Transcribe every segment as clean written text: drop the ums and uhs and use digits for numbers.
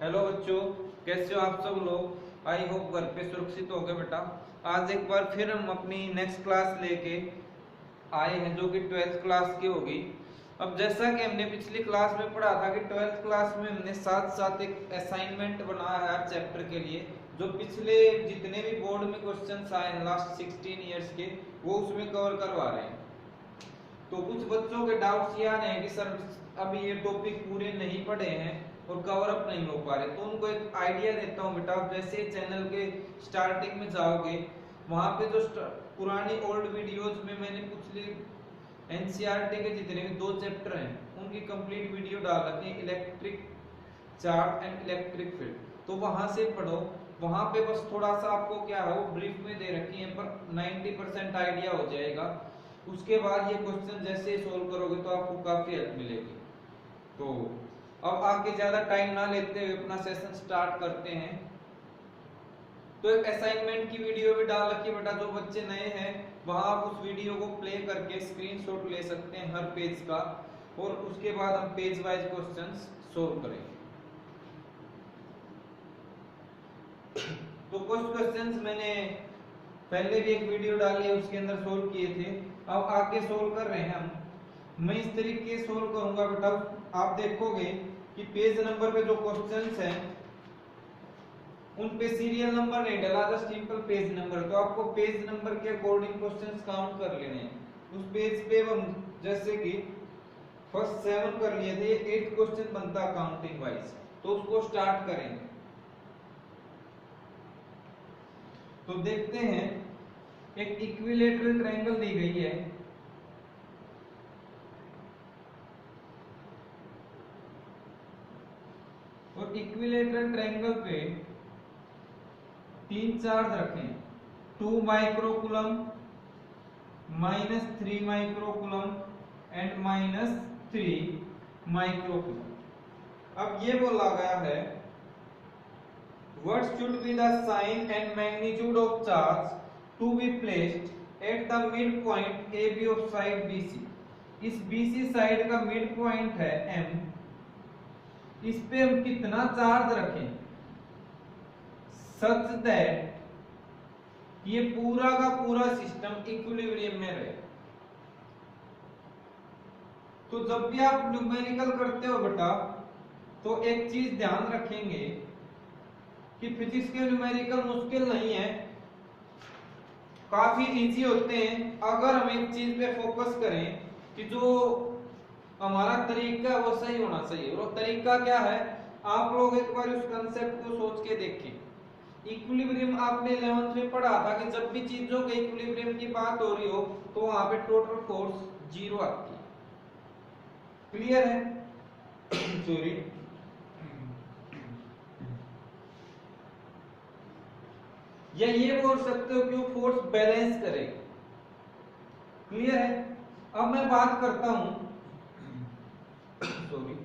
Hello बच्चों, कैसे हो आप सब लोग। आई होप घर पे सुरक्षित हो गए बेटा। आज एक बार फिर हम अपनी नेक्स्ट क्लास लेके आए हैं जो कि 12th क्लास की होगी। अब जैसा कि हमने पिछली क्लास में पढ़ा था कि 12th क्लास में हमने साथ साथ एक असाइनमेंट बनाया है हर चैप्टर के लिए, जो पिछले जितने भी बोर्ड में क्वेश्चंस आए हैं लास्ट 16 ईयर्स के, वो उसमें कवर करवा रहे हैं। तो कुछ बच्चों के डाउट्स ये आ रहे हैं कि सर अभी ये टॉपिक पूरे नहीं पढ़े हैं और कवर अप नहीं हो पा रहे, तो उनको एक आइडिया देता हूँ बेटा। जैसे चैनल के स्टार्टिंग में जाओगे, वहां पे जो पुरानी ओल्ड वीडियोस में मैंने पिछली एनसीईआरटी के जितने भी 2 चैप्टर हैं उनकी कंप्लीट वीडियो डाल रखी है, electric charge and electric field, तो वहां से पढ़ो। वहां पे बस थोड़ा सा आपको क्या है वो ब्रीफ में दे रखी है, पर 90% आइडिया हो जाएगा। उसके बाद ये क्वेश्चन जैसे सोल्व करोगे तो आपको काफी हेल्प मिलेगी। तो अब आगे ज्यादा टाइम ना लेते हुए अपना सेशन स्टार्ट करते हैं। तो एक असाइनमेंट की वीडियो भी डाल रखी है बेटा, जो बच्चे नए हैं वहां आप उस वीडियो को प्ले करके स्क्रीनशॉट ले सकते हैं हर पेज का, और उसके बाद हम पेज वाइज क्वेश्चंस सोल्व करेंगे। तो कुछ क्वेश्चंस मैंने पहले भी एक वीडियो डाली है, उसके अंदर सोल्व किए थे। अब आगे सोल्व कर रहे हैं हम। मैं इस तरीके से सोल्व करूंगा बेटा। आप देखोगे कि पेज नंबर पे जो क्वेश्चंस हैं उन पे सीरियल नंबर नहीं डाला, जस्ट सिंपल पेज नंबर। तो आपको पेज नंबर के अकॉर्डिंग क्वेश्चंस काउंट कर लेने हैं। उस पेज पे हम जैसे कि फर्स्ट 7 कर लिए थे, 8 क्वेश्चन बनता काउंटिंग वाइज, तो उसको स्टार्ट करेंगे। तो देखते हैं, एक इक्विलैटरल ट्रायंगल दी गई है, और इक्विलैटरल ट्रायंगल पे 3 चार्ज रखें, 2 माइक्रोकूलम, -3 माइक्रोकूलम एंड -3 माइक्रोकूलम। अब ये बोला गया है what should be the sign and magnitude of charge to be placed at the midpoint AB of side BC। इस BC साइड का मिड पॉइंट है M, इस पे हम कितना चार्ज रखें सच दैट ये पूरा का पूरा सिस्टम इक्विलिब्रियम में रहे। तो जब भी आप न्यूमेरिकल करते हो बेटा, तो एक चीज ध्यान रखेंगे कि फिजिक्स के न्यूमेरिकल मुश्किल नहीं है, काफी इजी होते हैं अगर हम एक चीज पे फोकस करें कि जो हमारा तरीका है वो सही होना चाहिए। और तरीका क्या है, आप लोग एक बार उस कंसेप्ट को सोच के देखें। इक्विलिब्रियम आपने 11th में पढ़ा था कि जब भी चीजों के इक्विलिब्रियम की बात हो रही हो तो वहां पे टोटल फोर्स 0 आती है। क्लियर है? सॉरी, या ये बोल सकते हो कि वो फोर्स बैलेंस करेगी। क्लियर है? अब मैं बात करता हूं, सॉरी,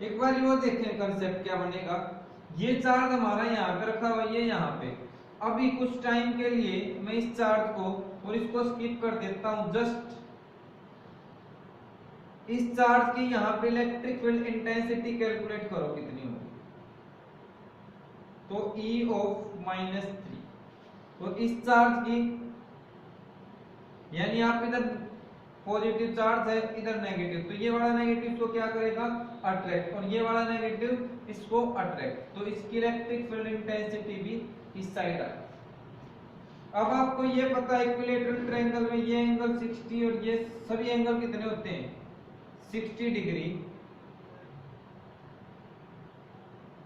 एक बार वो देखें कंसेप्ट क्या बनेगा। ये चार्ज हमारा यहाँ पे रखा हुआ, ये यहाँ पे। अभी कुछ टाइम के लिए मैं इस चार्ज को और इसको स्किप कर देता हूं। जस्ट इस चार्ज की यहाँ पे इलेक्ट्रिक फील्ड इंटेंसिटी कैलकुलेट करो कितनी होगी। तो E ऑफ -3, और इस चार्ज की, यानी आप इधर पॉजिटिव चार्ज है इधर नेगेटिव, तो ये वाला नेगेटिव इसको क्या करेगा, अट्रैक्ट, और ये वाला नेगेटिव इसको अट्रैक्ट। तो इसकी इलेक्ट्रिक फील्ड इंटेंसिटी भी इस साइड आ। अब आपको ये पता है इक्विलैटरल ट्रायंगल में ये एंगल 60 और ये सभी एंगल कितने होते हैं, 60 डिग्री।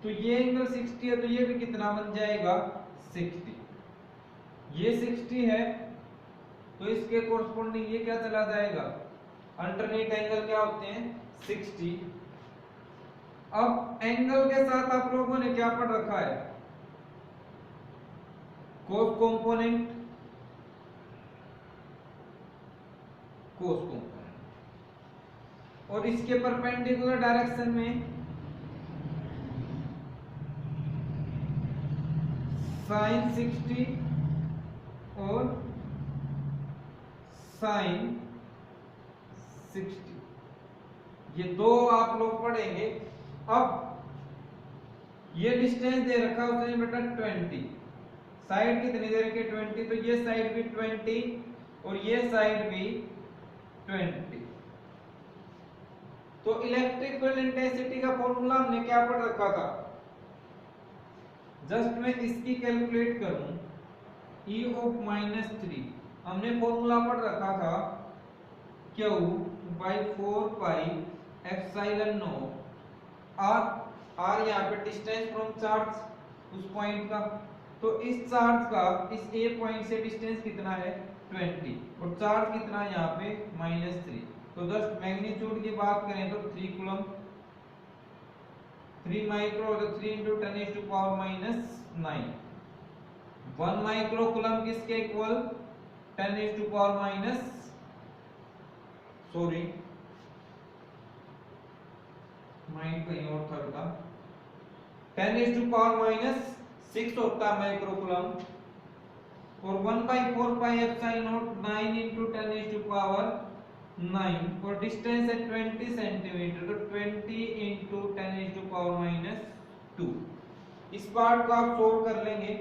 तो ये एंगल 60 है, तो ये भी कितना बन जाएगा, 60। ये 60 है तो इसके कोरस्पोंडिंग ये क्या चला जाएगा, अल्टरनेट एंगल क्या होते हैं, 60। अब एंगल के साथ आप लोगों ने क्या पढ़ रखा है, कोस कंपोनेंट, कोस कंपोनेंट, और इसके परपेंडिकुलर डायरेक्शन में साइन 60 और साइन 60, ये दो आप लोग पढ़ेंगे। अब ये डिस्टेंस दे रखा है उसने बेटा 20, साइड कितनी दे रखी है 20, तो ये साइड भी 20 और ये साइड भी 20। तो इलेक्ट्रिक फील्ड इंटेंसिटी का फॉर्मूला हमने क्या पढ़ रखा था, जस्ट मैं इसकी कैलकुलेट करूं E ऑफ -3, हमने फॉर्मूला पढ़ रखा था Q by 4 pi epsilon not r यहाँ पे डिस्टेंस फ्रॉम चार्ज उस पॉइंट का, तो इस चार्ज का इस A पॉइंट से डिस्टेंस कितना है 20 और चार्ज कितना है यहाँ पे -3। तो जस्ट मैग्नीट्यूड की बात करें तो 3 कूलम, 3 माइक्रो तो 3 × 10⁻⁹ 1 माइक्रो कूलम किसके इक्वल 10⁻⁻, सॉरी माइंड कहीं और था बेटा, 10⁻⁻6 होता है माइक्रो कूलम, और 1/4 पाई एप्सिलॉन नॉट 9 × 10⁻⁹ और डिस्टेंस है 20 सेंटीमीटर, तो 20 × 10⁻²। इस पार्ट को आप सोल्व कर लेंगे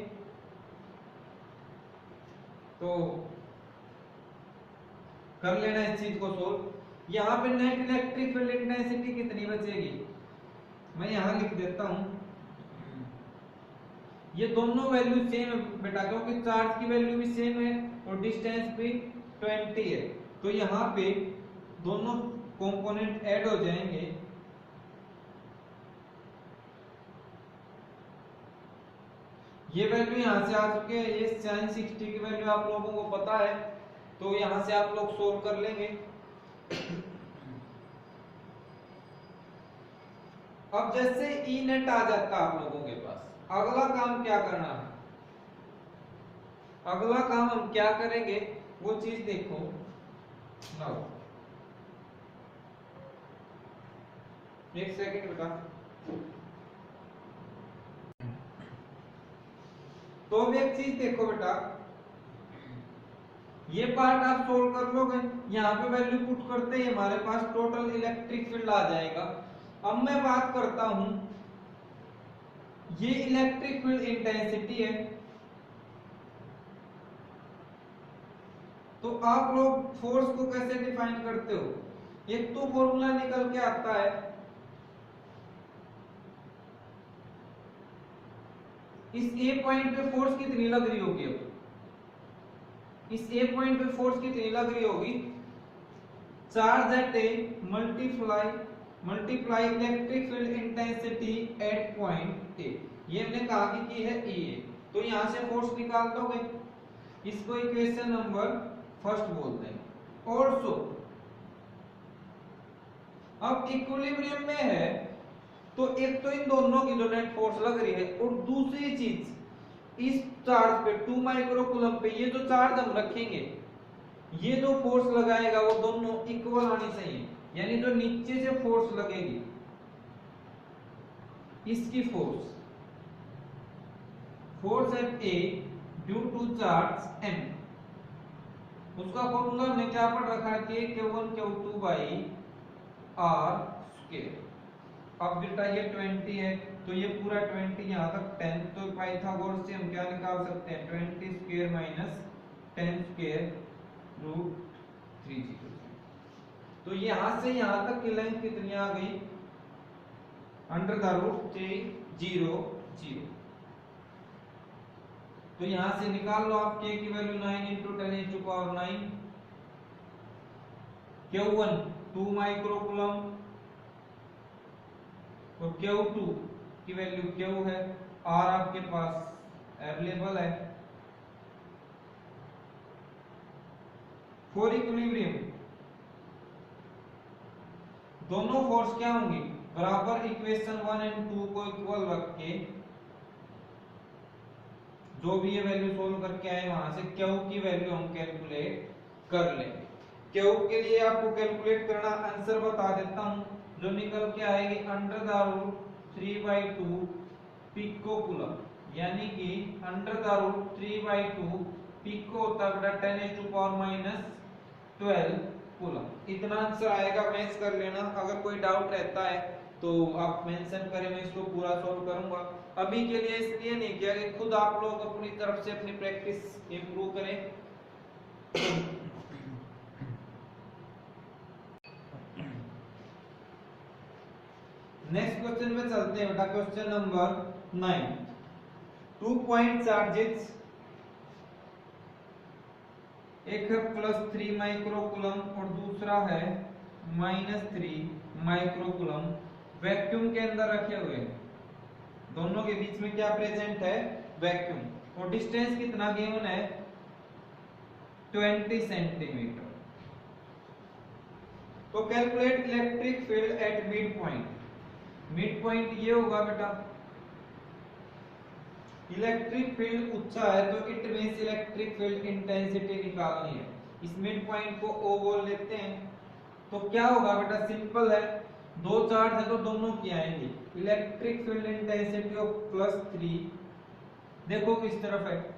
तो कर लेना इस चीज को सोल्व। यहाँ पे नेट इलेक्ट्रिक फील्ड इंटेंसिटी कितनी बचेगी, मैं यहाँ लिख देता हूं, ये दोनों वैल्यू सेम है बेटा, क्योंकि चार्ज की वैल्यू भी सेम है और डिस्टेंस भी 20 है, तो यहाँ पे दोनों कंपोनेंट ऐड हो जाएंगे। ये वैल्यू यहाँ से आ चुके हैं, ये sin 60 की वैल्यू आप लोगों को पता है, तो यहाँ से आप लोग सोल्व कर लेंगे। अब जैसे E नेट आ जाता है आप लोगों के पास, अगला काम क्या करना है, अगला काम हम क्या करेंगे वो चीज देखो। नाउ एक सेकंड बेटा, तो अब एक चीज देखो बेटा, ये पार्ट आप सोल्व कर लोगे, यहाँ पे वैल्यू पुट करते ही हमारे पास टोटल इलेक्ट्रिक फील्ड आ जाएगा। अब मैं बात करता हूं, ये इलेक्ट्रिक फील्ड इंटेंसिटी है, तो आप लोग फोर्स को कैसे डिफाइन करते हो, एक तो फॉर्मूला निकल के आता है, इस ए पॉइंट पे फोर्स कितनी लग रही होगी, अब इस ए पॉइंट पे फोर्स कितनी लग रही होगी, charge at A multiply electric field intensity at point A, ये हमने कहा कि है ई ए, तो यहां से फोर्स निकाल दोगे, इसको इक्वेशन नंबर फर्स्ट बोलते हैं। और सो अब इक्विलिब्रियम में है, तो एक तो इन दोनों की जो नेट फोर्स लग रही है, और दूसरी चीज इस चार्ज पे 2 माइक्रो कूलम पे ये जो चार्ज हम रखेंगे, ये जो फोर्स लगाएगा वो दोनों इक्वल आनी चाहिए, यानी जो नीचे से फोर्स लगेगी इसकी force at a due to charge m, उसका फॉर्मूला हमने क्या पढ़ रखा है कि Q1 Q2 by r square. अब बेटा ये 20 है, तो ये पूरा 20 यहाँ तक 10, तो पाइथागोरस से हम क्या निकाल सकते हैं 20 स्क्वायर माइनस 10 स्क्वायर रूट 3/0। तो यहाँ से यहाँ तक की लेंथ कितनी आ गई √3/0/0। तो यहाँ से निकाल लो आप k की वैल्यू 9 × 10⁻⁹, Q1 2 माइक्रो कूलम और Q2 की वैल्यू Q है, R आपके पास अवेलेबल है। फॉर इक्विलिब्रियम दोनों फोर्स क्या होंगी बराबर, इक्वेशन 1 और 2 को इक्वल रख के जो भी ये वैल्यू सोल्व करके आए वहां से Q की वैल्यू हम कैलकुलेट कर लेंगे। Q के लिए आपको कैलकुलेट करना आंसर बता देता हूं, जो निकल के आएगी √3/2 पिको कूलम, यानी कि √3/2 पिको होता है 10⁻⁻12 कूलम। इतना आंसर आएगा, मैच कर लेना। अगर कोई डाउट रहता है तो आप मेंशन करें, मैं इसको पूरा सॉल्व करूंगा। अभी के लिए इसलिए नहीं किया कि खुद आप लोग अपनी तरफ से अपनी प्रैक्टिस इंप्रूव करें। नेक्स्ट क्वेश्चन में चलते हैं बेटा, क्वेश्चन नंबर 9। 2 पॉइंट चार्जेस, एक है +3 माइक्रोकूलम और दूसरा है -3 माइक्रोकूलम, वैक्यूम के अंदर रखे हुए हैं। दोनों के बीच में क्या प्रेजेंट है? वैक्यूम। और डिस्टेंस कितना गिवन है? 20 सेंटीमीटर। तो calculate electric field at mid point. Mid point ये होगा बेटा, इलेक्ट्रिक फील्ड ऊंचा है तो it means electric field intensity निकालनी है। इस मिड पॉइंट को O बोल लेते हैं। तो क्या होगा बेटा, सिंपल है, दो चार्ज है तो दोनों की आएंगी। इलेक्ट्रिक फील्ड इंटेंसिटी ऑफ +3, देखो किस तरफ है,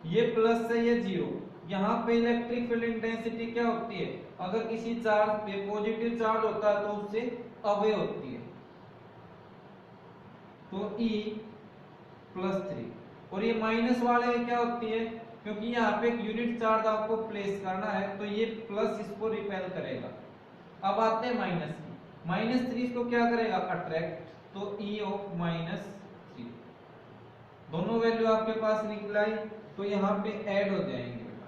ये प्लस है ये जीरो। यहाँ पे इलेक्ट्रिक फील्ड इंटेंसिटी क्या होती है? अगर किसी चार्ज पे पॉजिटिव चार्ज होता है तो उससे अवे होती है, तो E +3। और ये माइनस वाले में क्या होती है? क्योंकि यहाँ पे एक यूनिट चार्ज आपको प्लेस करना है तो ये प्लस इसको रिपेल करेगा। अब आते हैं माइनस की। -3 इसको क्या करेगा? अट्रैक्ट, तो E ऑफ -3। दोनों वैल्यू आपके पास निकल आई तो यहाँ पे ऐड हो जाएंगे बेटा।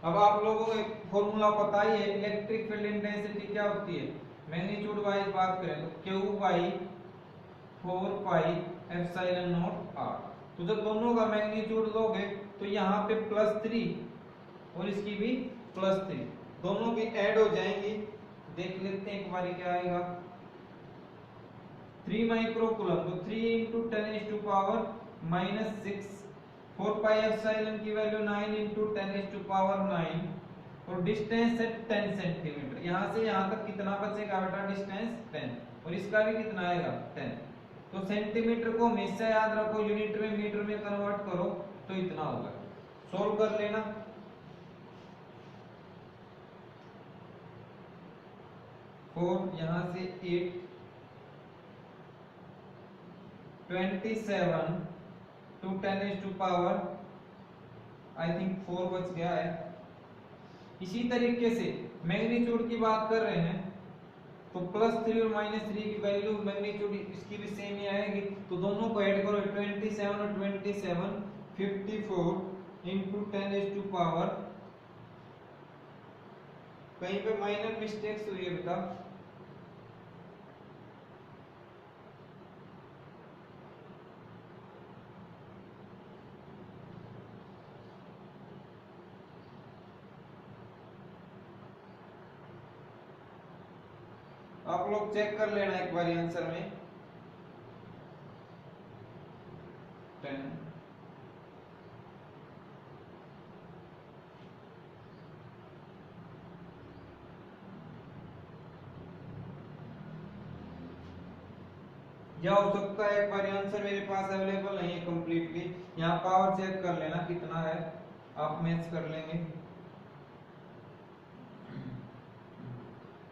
अब आप लोगों को एक फॉर्मूला पता ही है, इलेक्ट्रिक फील्ड इंटेंसिटी क्या होती है? मैग्नीट्यूड वाइज बात करें तो Q/4πε0 R। तो जब दोनों का मैग्नीट्यूड लोगे तो यहाँ पे +3 और इसकी भी +3, दोनों की ऐड हो जाएंगी। देख लेते हैं एक बार क्या आएगा। 3 माइक्रोकूलम, तो 3 × 10⁻⁻6, 4πε की वैल्यू 9 × 10⁻9, और डिस्टेंस है 10 सेंटीमीटर। यहाँ से यहाँ तक कितना बचेगा बेटा? डिस्टेंस 10, और इसका भी कितना आएगा? 10। तो सेंटीमीटर को हमेशा याद रखो, यूनिट में मीटर में कन्वर्ट करो तो इतना होगा। सोल्व कर लेना। फोर यहाँ से 8, 27 to 10⁻, आई थिंक 4 बच गया है। इसी तरीके से मैग्नीट्यूड की बात कर रहे हैं तो +3 और -3 की वैल्यू मैग्नीट्यूड इसकी भी सेम ही आएगी, तो दोनों को ऐड करो। 27 और 27 54 × 10⁻, कहीं पे माइनर मिस्टेक्स हुई है बेटा। आप लोग चेक कर लेना एक बार आंसर में। 10 या हो सकता है एक बार आंसर मेरे पास अवेलेबल नहीं है कंप्लीटली। यहाँ पावर चेक कर लेना कितना है, आप मैच कर लेंगे।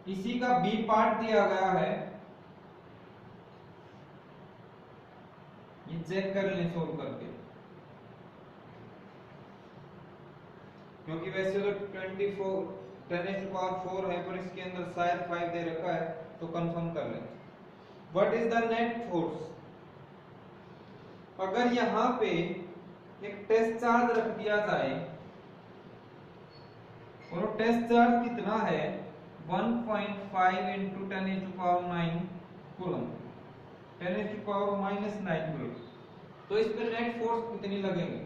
इसी का बी पार्ट दिया गया है, ये चेक कर लें सोल्व करके, क्योंकि वैसे तो 24 10⁻4 है पर इसके अंदर शायद 5 दे रखा है, तो कंफर्म कर लें। What is the net force? अगर यहाँ पे एक टेस्ट चार्ज रख दिया जाए और टेस्ट चार्ज कितना है? 1.5 × 10⁻9 कूलम, 10⁻−9 कूलम। तो इस पे नेट फोर्स कितनी लगेगी?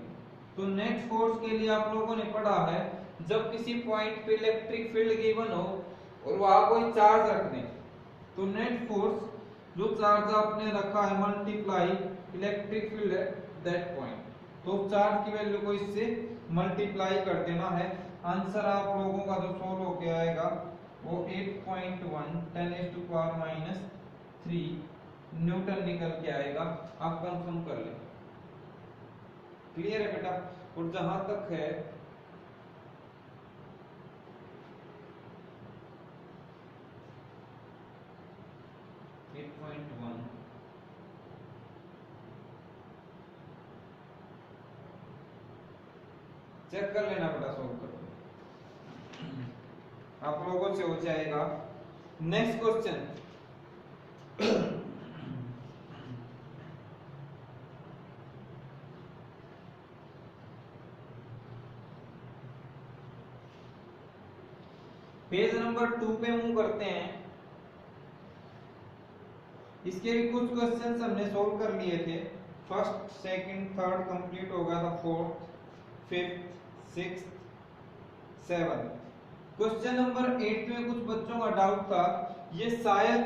तो नेट फोर्स के लिए आप लोगों ने पढ़ा है, जब किसी पॉइंट पे इलेक्ट्रिक फील्ड गिवन हो और वहां कोई चार्ज रख दें, तो नेट फोर्स जो चार्ज आपने रखा है multiply electric field at that point, तो चार्ज की वैल्यू को इससे मल्टीप्लाई कर देना है। आंसर आप लोगों का जो सोल्व होके आएगा वो 8.1 10⁻−3 न्यूटन निकल के आएगा। आप कंफर्म कर लें। क्लियर है बेटा? और जहां तक है 8.1 चेक कर लेना बेटा, सोल्व कर आप लोगों से हो जाएगा। नेक्स्ट क्वेश्चन, पेज नंबर 2 पे मूव करते हैं। इसके भी कुछ क्वेश्चंस हमने सोल्व कर लिए थे। फर्स्ट, सेकंड, थर्ड कंप्लीट हो गया था, fourth, fifth, sixth, seven. Question number 8 में कुछ बच्चों का डाउट था, ये शायद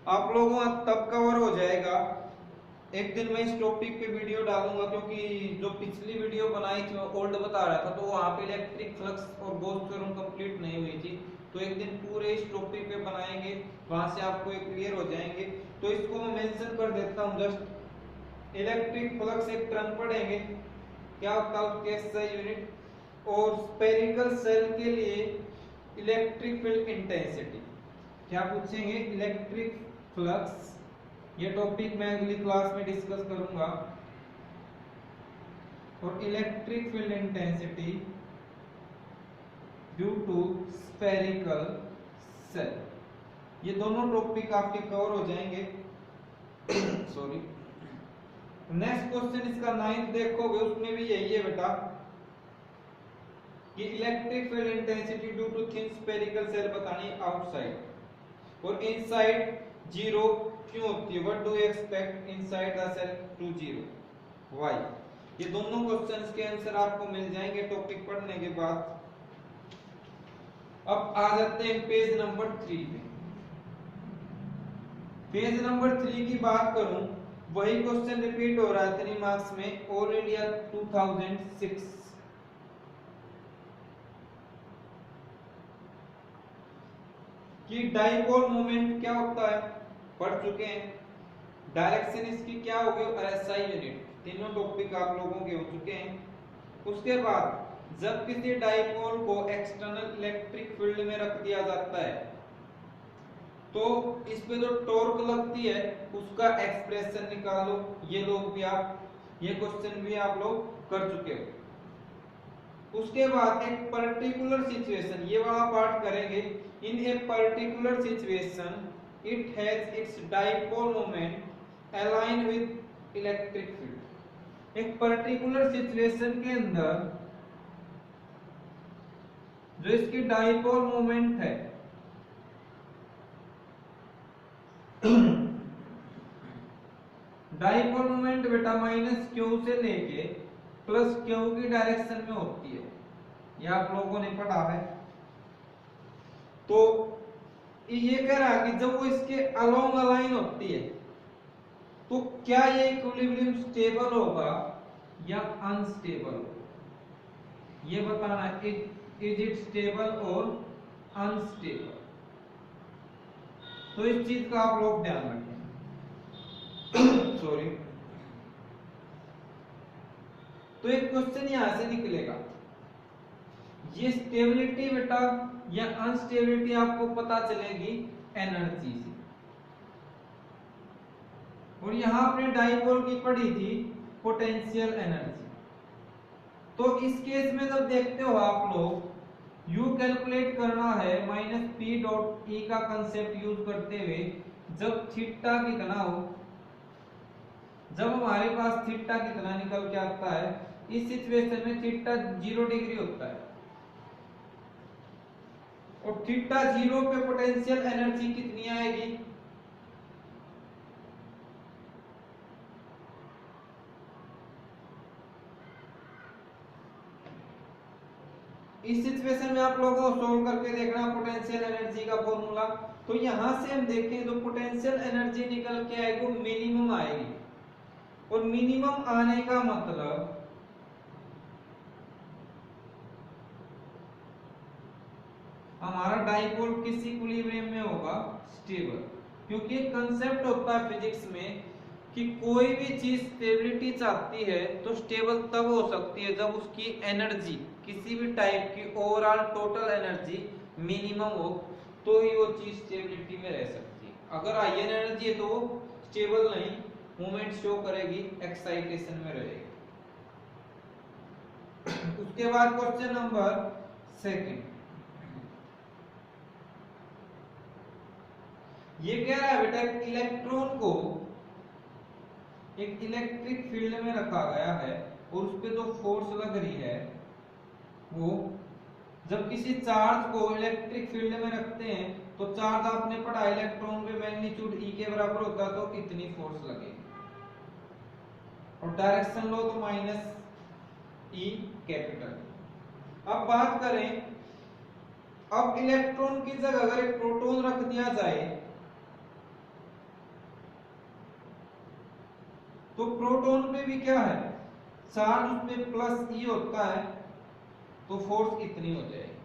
आप लोगों का तब कवर हो जाएगा। एक दिन मैं इस टॉपिक पे वीडियो डालूंगा, क्योंकि जो पिछली वीडियो बनाई थी वो ओल्ड बता रहा था, तो वहां पे इलेक्ट्रिक फ्लक्स और गॉस थ्योरम कंप्लीट नहीं हुई थी। तो एक दिन पूरे इस टॉपिक पे बनाएंगे, वहां से आपको एक क्लियर हो जाएंगे। तो इसको मैं मेंशन कर देता हूं जस्ट। इलेक्ट्रिक फ्लक्स एक टर्म पढ़ेंगे, क्या होता है उसके SI यूनिट, और स्फेरिकल सेल के लिए इलेक्ट्रिक फील्ड इंटेंसिटी। क्या पूछेंगे? इलेक्ट्रिक फ्लक्स, ये टॉपिक मैं अगली क्लास में डिस्कस करूंगा, और electric field intensity due to spherical shell, ये दोनों टॉपिक आपके कवर हो जाएंगे। सॉरी। नेक्स्ट क्वेश्चन इसका 9th देखोगे, उसमें भी यही है बेटा कि electric field intensity due to thin spherical shell बतानी आउटसाइड, और इनसाइड जीरो क्यों होती है? What do you expect inside the shell to zero? Why? ये दोनों क्वेश्चंस के आंसर आपको मिल जाएंगे टॉपिक पढ़ने के बाद। अब आ जाते हैं पेज नंबर 3 पे। पेज नंबर 3 की बात करूं, वही क्वेश्चन रिपीट हो रहा है 3 मार्क्स में, ऑल इंडिया 2006। कि डाइपोल मोमेंट क्या होता है पढ़ चुके हैं। डायरेक्शन इसकी क्या हो गई? SI unit. तीनों टॉपिक आप लोगों के हो चुके हैं। उसके बाद जब किसी डाइपोल को एक्सटर्नल इलेक्ट्रिक फील्ड में रख दिया जाता है, तो इस पे जो टॉर्क लगती है उसका एक्सप्रेशन निकालो। ये लोग भी आप, ये क्वेश्चन भी आप लोग कर चुके हो। उसके बाद एक पर्टिकुलर सिचुएशन, ये वाला पार्ट करेंगे। In a particular situation it has its dipole moment align with electric field. एक पर्टिकुलर सिचुएशन के अंदर जो इसकी डाइपोल मोमेंट है, डाइपोल मोमेंट बेटा माइनस क्यू से लेके प्लस क्यू की डायरेक्शन में होती है, ये आप लोगों ने पढ़ा है। तो ये कह रहा है कि जब वो इसके अलोंग अलाइन होती है, तो क्या ये इक्विलिब्रियम स्टेबल होगा या अनस्टेबल होगा, ये बताना है। इज इट स्टेबल और अनस्टेबल? तो इस चीज का आप लोग ध्यान रखें। सॉरी। तो एक क्वेश्चन यहां से निकलेगा, ये स्टेबिलिटी बेटा या अनस्टेबिलिटी आपको पता चलेगी एनर्जी से। और यहां आपने डाइपोल की पढ़ी थी पोटेंशियल एनर्जी। तो इस केस में जब देखते हो आप लोग, यू कैलकुलेट करना है माइनस पी डॉट ई का कंसेप्ट यूज करते हुए, जब थीटा कितना हो, जब हमारे पास थीटा कितना निकल के आता है, इस सिचुएशन में थीटा 0 डिग्री होता है, और थीटा 0 पे पोटेंशियल एनर्जी कितनी आएगी? इस सिचुएशन में आप लोगों को सोल्व करके देखना पोटेंशियल एनर्जी का फॉर्मूला। तो यहां से हम देखें तो पोटेंशियल एनर्जी निकल के आएगी, वो मिनिमम आएगी। और मिनिमम आने का मतलब हमारा डाइपोल किस इक्विलिब्रियम में होगा? स्टेबल। क्योंकि एक कंसेप्ट होता है फिजिक्स में कि कोई भी चीज स्टेबिलिटी चाहती है तो स्टेबल तब हो सकती है जब उसकी एनर्जी, किसी भी टाइप की ओवरऑल टोटल एनर्जी मिनिमम हो, तो ही वो चीज स्टेबिलिटी में रह सकती है। अगर आयन एनर्जी है तो वो स्टेबल नहीं, मूवमेंट शो करेगी, एक्साइटेशन में रहेगी। उसके बाद क्वेश्चन नंबर सेकंड, ये कह रहा है बेटा इलेक्ट्रॉन को एक इलेक्ट्रिक फील्ड में रखा गया है और उस पे जो फोर्स लग रही है वो, जब किसी चार्ज को इलेक्ट्रिक फील्ड में रखते हैं तो चार्ज आपने पढ़ा इलेक्ट्रॉन पे मैग्नीट्यूड E के बराबर होता है, तो कितनी फोर्स लगेगी, और डायरेक्शन लो तो माइनस E कैपिटल। अब बात करें, अब इलेक्ट्रॉन की जगह अगर एक प्रोटॉन रख दिया जाए तो प्रोटॉन पे भी क्या है, चार्ज उस पे प्लस E होता है, तो फोर्स कितनी हो जाएगी।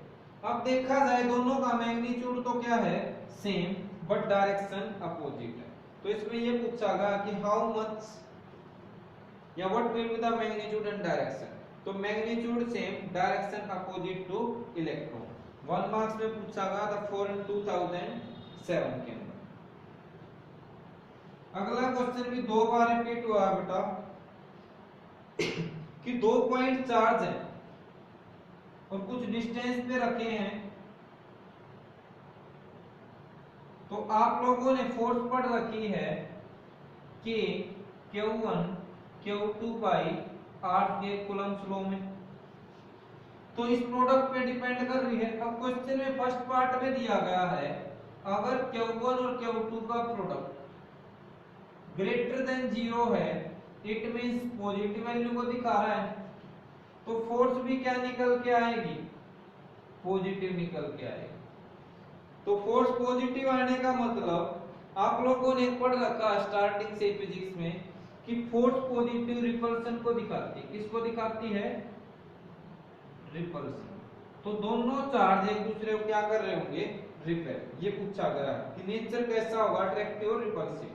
अब देखा जाए दोनों का मैग्नीट्यूड तो क्या है सेम, बट डायरेक्शन अपोजिट है, तो इसमें ये पूछा गया कि हाउ मच या what will be the magnitude and direction, तो magnitude same, direction opposite to electron. 1 marks में पूछा गया था 4 इन 2007 के अंदर। अगला क्वेश्चन भी 2 बार रिपीट हुआ बेटा कि 2 पॉइंट चार्ज है और कुछ डिस्टेंस पे रखे हैं, तो आप लोगों ने फोर्स पढ़ रखी है कि Q1 Q2 बाई R के कूलम्ब लॉ में, तो इस प्रोडक्ट पे डिपेंड कर रही है। अब क्वेश्चन में फर्स्ट पार्ट में दिया गया है अगर Q1 और Q2 का प्रोडक्ट ग्रेटर देन 0 है, इट मींस पॉजिटिव वैल्यू को दिखा रहा है, तो फोर्स भी क्या निकल के आएगी, पॉजिटिव निकल के आएगी। तो फोर्स पॉजिटिव आने का मतलब आप लोगों ने पढ़ रखा स्टार्टिंग से फिजिक्स में कि फोर्स पॉजिटिव रिपल्सन को दिखाती है, किसको दिखाती है, रिपल्सन। तो दोनों चार्ज एक दूसरे को क्या कर रहे होंगे, रिपेल। ये पूछा गया कि नेचर कैसा होगा, अट्रैक्टिव और रिपल्सिव।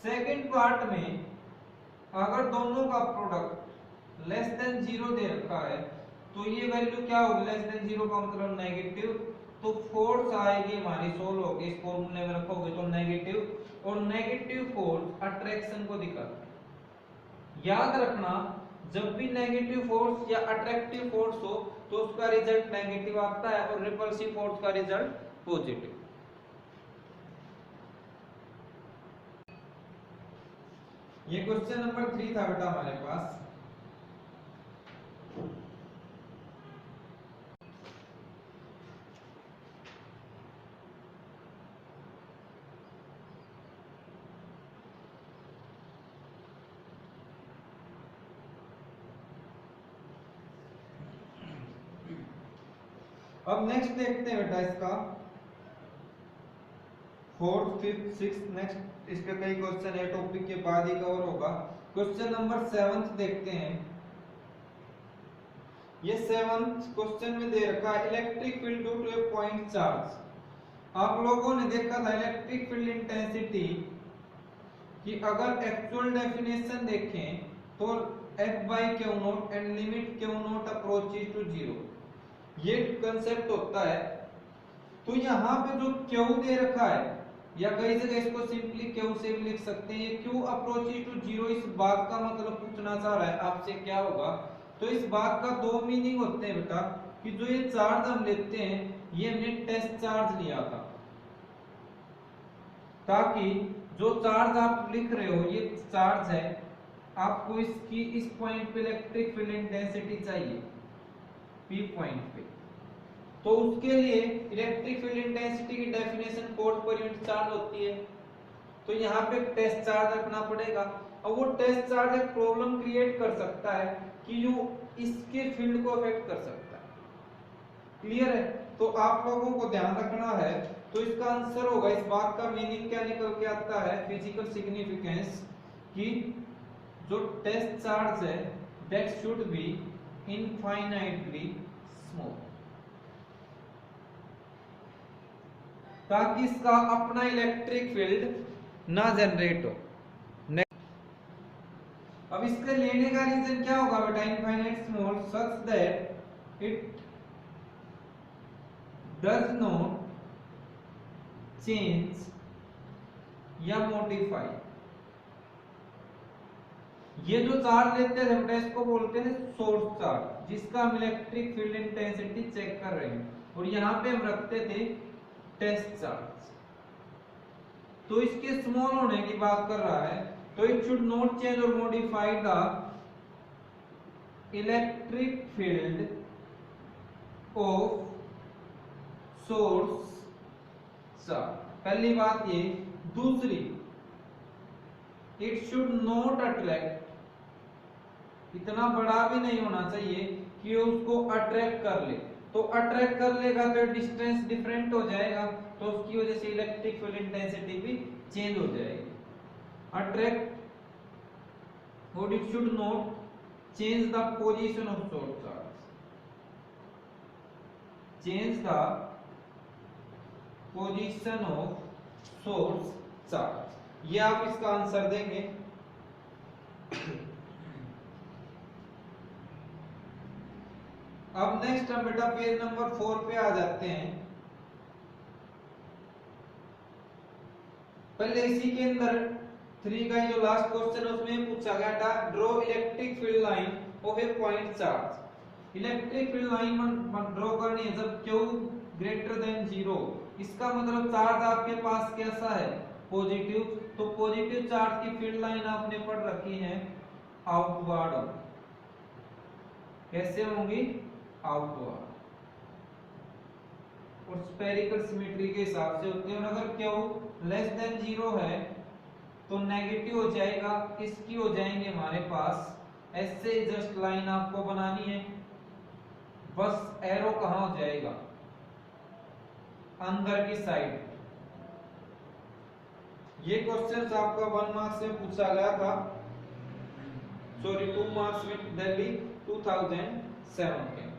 सेकंड पार्ट में अगर दोनों का प्रोडक्ट लेस देन 0 दे रखा है, तो ये वैल्यू क्या होगी, लेस देन 0 का मतलब नेगेटिव, तो फोर्स आएगी हमारी, सोल्व होगी, इस फॉर्मूले में रखोगे तो नेगेटिव, और नेगेटिव फोर्स अट्रैक्शन को दिखाता है। याद रखना जब भी नेगेटिव फोर्स या अट्रैक्टिव फोर्स हो तो उसका रिजल्ट नेगेटिव आता है और रिपल्सिव फोर्स का रिजल्ट पॉजिटिव। ये क्वेश्चन नंबर 3 था बेटा हमारे पास। अब नेक्स्ट देखते हैं बेटा इसका 4th 5th 6th, नेक्स्ट इसके कई क्वेश्चन है, टॉपिक के बाद ही कवर होगा। क्वेश्चन नंबर 7th देखते हैं। ये 7th क्वेश्चन में दे रखा है electric field due to a point charge. आप लोगों ने देखा था इलेक्ट्रिक फील्ड इंटेंसिटी कि अगर एक्चुअल डेफिनेशन देखें तो F by Q naught and limit Q naught approaches to 0, ये कंसेप्ट होता है। तो यहाँ पे जो Q दे रखा है, या कई जगह इसको सिंपली Q से भी लिख सकते हैं, ये Q अप्रोचेस टू 0, इस बात का मतलब पूछना चाह रहा है आपसे क्या होगा। तो इस बात का 2 मीनिंग होते हैं बेटा कि जो ये चार्ज हम लेते हैं ये हमने टेस्ट चार्ज लिया था, ताकि जो चार्ज आप लिख रहे हो ये चार्ज है, आपको इसकी इस पॉइंट पे इलेक्ट्रिक फील्ड इंटेंसिटी चाहिए P पॉइंट पे, तो उसके लिए इलेक्ट्रिक फील्ड इंटेंसिटी की definition force per unit charge होती है। तो यहाँ पे टेस्ट चार्ज रखना पड़ेगा, और वो टेस्ट चार्ज एक प्रॉब्लम क्रिएट कर सकता है कि जो इसके फील्ड को अफेक्ट कर सकता है। क्लियर है? तो आप लोगों को ध्यान रखना है। तो इसका आंसर होगा, इस बात का मीनिंग क्या निकल के आता है, फिजिकल सिग्निफिकेंस, कि जो टेस्ट चार्ज है that should be infinitely small, ताकि इसका अपना इलेक्ट्रिक फील्ड ना जनरेट हो। अब इसके लेने का रीजन क्या होगा बेटा, infinite small such that it does not change या मॉडिफाई। ये जो चार्ज लेते हैं बेटा इसको बोलते हैं सोर्स चार्ज, जिसका हम इलेक्ट्रिक फील्ड इंटेंसिटी चेक कर रहे हैं, और यहाँ पे हम रखते थे टेस्ट चार्ज। तो इसके स्मॉल होने की बात कर रहा है, तो इट शुड नॉट चेंज और modify the electric field of source charge. पहली बात ये। दूसरी, इट शुड नॉट अट्रैक्ट, इतना बड़ा भी नहीं होना चाहिए कि उसको अट्रैक्ट कर ले। तो अट्रैक्ट कर लेगा तो डिस्टेंस डिफरेंट हो जाएगा, तो उसकी वजह से इलेक्ट्रिक फील्ड इंटेंसिटी भी चेंज हो जाएगी। अट्रैक्ट, और it should not change the position of source charge, change the position of source charge. ये आप इसका आंसर देंगे। अब नेक्स्ट हम बेटा पेज नंबर 4 पे आ जाते हैं। पहले इसी के अंदर 3 का जो लास्ट क्वेश्चन है उसमें पूछा गया था, draw electric field line of A point charge. Electric field line draw करनी है जब Q ग्रेटर देन 0। इसका मतलब चार्ज आपके पास कैसा है, पॉजिटिव। तो पॉजिटिव चार्ज की फील्ड लाइन आपने पढ़ रखी है आउटवर्ड। कैसे होंगी, आउटवर्ड, और स्फेरिकल सिमेट्री के हिसाब से होते हैं। और अगर Q लेस देन 0 है तो नेगेटिव हो जाएगा, इसकी हो जाएंगे हमारे पास ऐसे जस्ट लाइन आपको बनानी है, बस एरो कहां हो जाएगा, अंदर की साइड। ये क्वेश्चन आपका 1 मार्क्स में पूछा गया था, सॉरी 2 मार्क्स में दिल्ली 2007 के।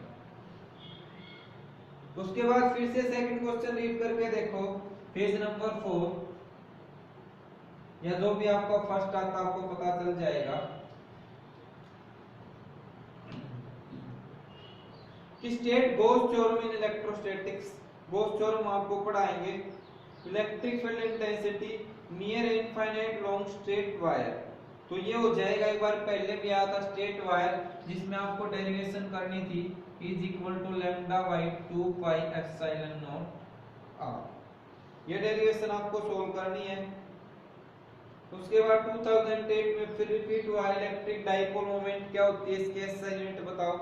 उसके बाद फिर से सेकंड क्वेश्चन रीड करके देखो, पेज नंबर 4, या जो भी आपका फर्स्ट आता आपको पता चल जाएगा कि state Gauss theorem in electrostatics. Gauss theorem आपको पढ़ाएंगे, electric field intensity near infinite long straight wire. तो ये हो जाएगा, एक बार पहले भी आया था स्ट्रेट वायर, जिसमें आपको डेरिवेशन करनी थी, is equal to lambda by 2 pi epsilon naught r. ये डेरिवेशन आपको सोल्व करनी है। उसके बाद 2008 में फिर रिपीट हुआ इलेक्ट्रिक डाइपोल मोमेंट क्या होती है, इसके एसआई यूनिट बताओ।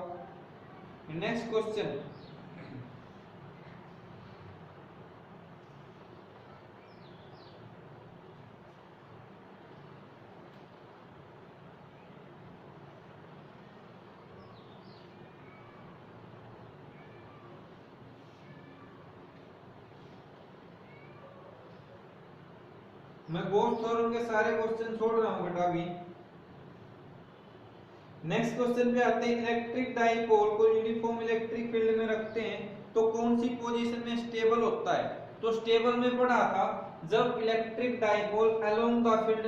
नेक्स्ट क्वेश्चन, मैं गॉस थ्योरम के सारे क्वेश्चन छोड़ रहा हूं बेटा अभी। नेक्स्ट क्वेश्चन पे आते हैं, इलेक्ट्रिक डाइपोल को यूनिफॉर्म इलेक्ट्रिक फील्ड में रखते हैं तो कौन सी पोजीशन में स्टेबल होता है। तो स्टेबल में पढ़ा था जब electric dipole along the field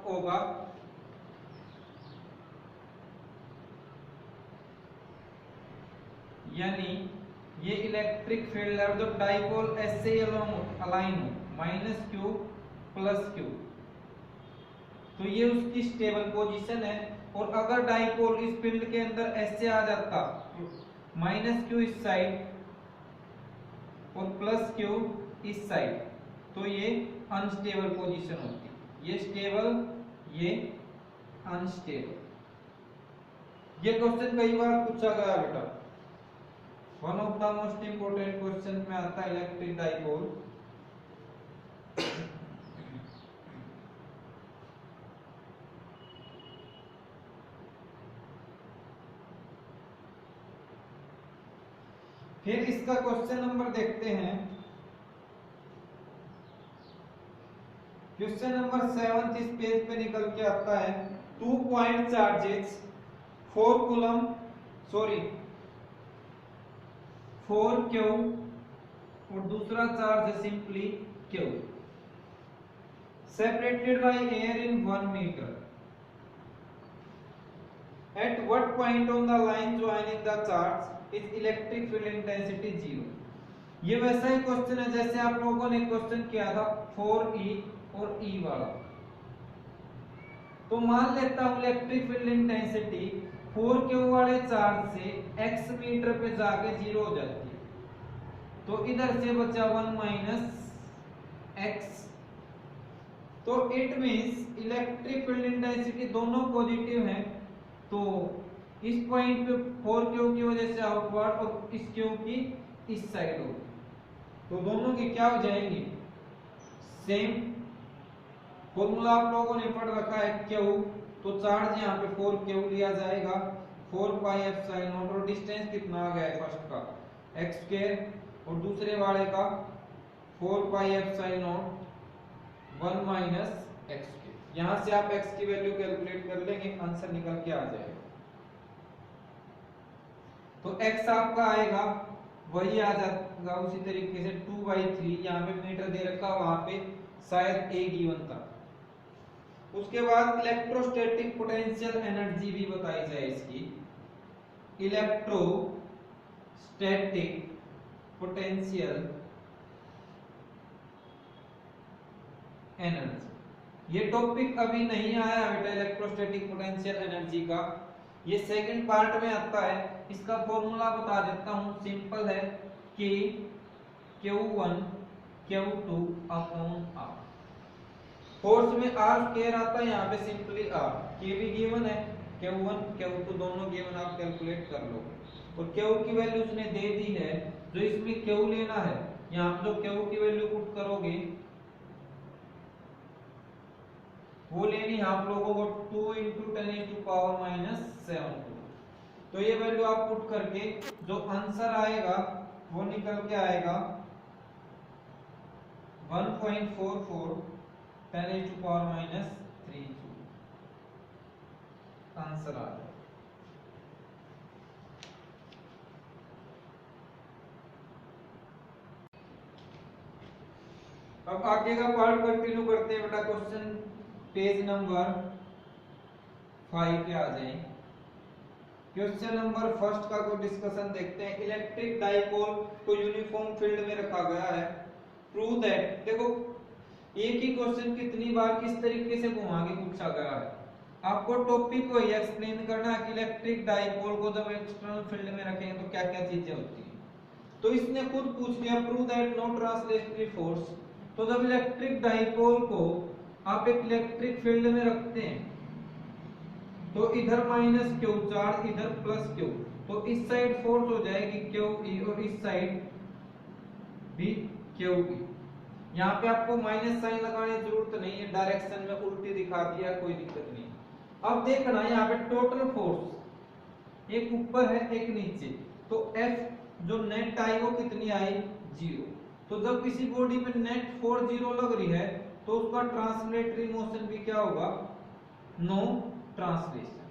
होगा, यानी ये इलेक्ट्रिक फील्ड है जब डाइपोल ऐसे अलोंग अलाइन हो, -q + q, तो ये उसकी स्टेबल पोजीशन है। और अगर डाइपोल इस फील्ड के अंदर ऐसे आ जाता, -q इस साइड और +q इस साइड, तो ये अनस्टेबल पोजीशन होती। ये स्टेबल, ये अनस्टेबल। ये क्वेश्चन कई बार पूछा गया बेटा, one of the most important question में आता है इलेक्ट्रिक डाइपोल। फिर इसका क्वेश्चन नंबर देखते हैं, क्वेश्चन नंबर 7 इस पेज पे निकल के आता है, 2 point charges 4 coulomb, sorry 4 Q और दूसरा चार्ज है simply Q, separated by air in 1 metre. At what point on the line joining the charge is electric field intensity 0? ये वैसा ही क्वेश्चन है जैसे आप लोगों ने क्वेश्चन किया था 4E और E वाला। तो मान लेता हूं इलेक्ट्रिक फील्ड इंटेंसिटी 4Q वाले चार्ज से x मीटर पे जाके 0 हो जाती है, तो इधर से बचा 1 माइनस x। तो it means electric field intensity दोनों पॉजिटिव हैं, तो इस पॉइंट पे 4Q की वजह से आउटवर्ड और इस Q की इस साइड होगी, तो दोनों की क्या हो जाएंगी, सेम। फॉर्मूला आप लोगों ने पढ़ रखा है Q, तो चार्ज यहाँ पे 4Q लिया जाएगा 4 पाई एप्सिलॉन नॉट, और डिस्टेंस कितना आ गया है फर्स्ट का x स्क्वायर और दूसरे वाले का 4 पाई epsilon not 1 minus x square. यहां से आप x की वैल्यू कैलकुलेट कर लेंगे, आंसर निकल के आ जाएगा। तो x आपका आएगा वही आ जाएगा उसी तरीके से 2/3, यहाँ पे मीटर दे रखा, वहां पे शायद a गिवन था। उसके बाद इलेक्ट्रोस्टैटिक पोटेंशियल एनर्जी भी बताई जाए इसकी। इलेक्ट्रोस्टैटिक पोटेंशियल एनर्जी, ये टॉपिक अभी नहीं आया बेटा इलेक्ट्रोस्टैटिक पोटेंशियल एनर्जी का, ये सेकंड पार्ट में आता है। इसका फॉर्मूला बता देता हूं, सिंपल है कि Q1 Q2 upon R। Force में R स्क्वायर आता है, यहाँ पे सिंपली R, K भी गिवन है, Q1 Q2 दोनों गिवन, आप कैलकुलेट कर लो। और Q की वैल्यू उसने दे दी है, जो इसमें Q लेना है, यहाँ पे जो Q की वैल्यू पुट करोगे वो लेनी है आप लोगों को 2 × 10⁻⁻⁷। तो ये वैल्यू आप पुट करके जो आंसर आएगा वो निकल के आएगा 1.44 10⁻³ आंसर आ जाएगा। अब आगे का पार्ट कंटिन्यू करते हैं बेटा, क्वेश्चन पेज नंबर 5 पे आ जाएं। क्वेश्चन नंबर फर्स्ट का कोई डिस्कशन देखते हैं। इलेक्ट्रिक डाइपोल को यूनिफॉर्म फील्ड में रखा गया है, प्रूव दैट। देखो एक ही क्वेश्चन कितनी बार किस तरीके से घुमा के पूछा गया है, आपको टॉपिक को ही एक्सप्लेन करना है कि इलेक्ट्रिक डाइपोल को जब एक्सटर्नल फील्ड में रखेंगे तो क्या क्या चीजें होती हैं। तो इसने खुद पूछ लिया prove that no translatory force. तो जब इलेक्ट्रिक डाइपोल को आप एक इलेक्ट्रिक फील्ड में रखते हैं तो इधर माइनस क्यू चार्ज, इधर प्लस क्यू, तो इस साइड फोर्स हो जाएगी क्यू ई और इस साइड भी क्यू ई। यहाँ पे आपको माइनस साइन लगाने की जरूरत नहीं है, डायरेक्शन में उल्टी दिखा दिया, कोई दिक्कत नहीं। अब देखना यहाँ पे टोटल फोर्स एक ऊपर है एक नीचे, तो F जो नेट आई वो कितनी आई, 0। तो जब किसी बॉडी पे नेट फोर्स 0 लग रही है तो उसका ट्रांसलेटरी मोशन भी क्या होगा, नो ट्रांसलेशन।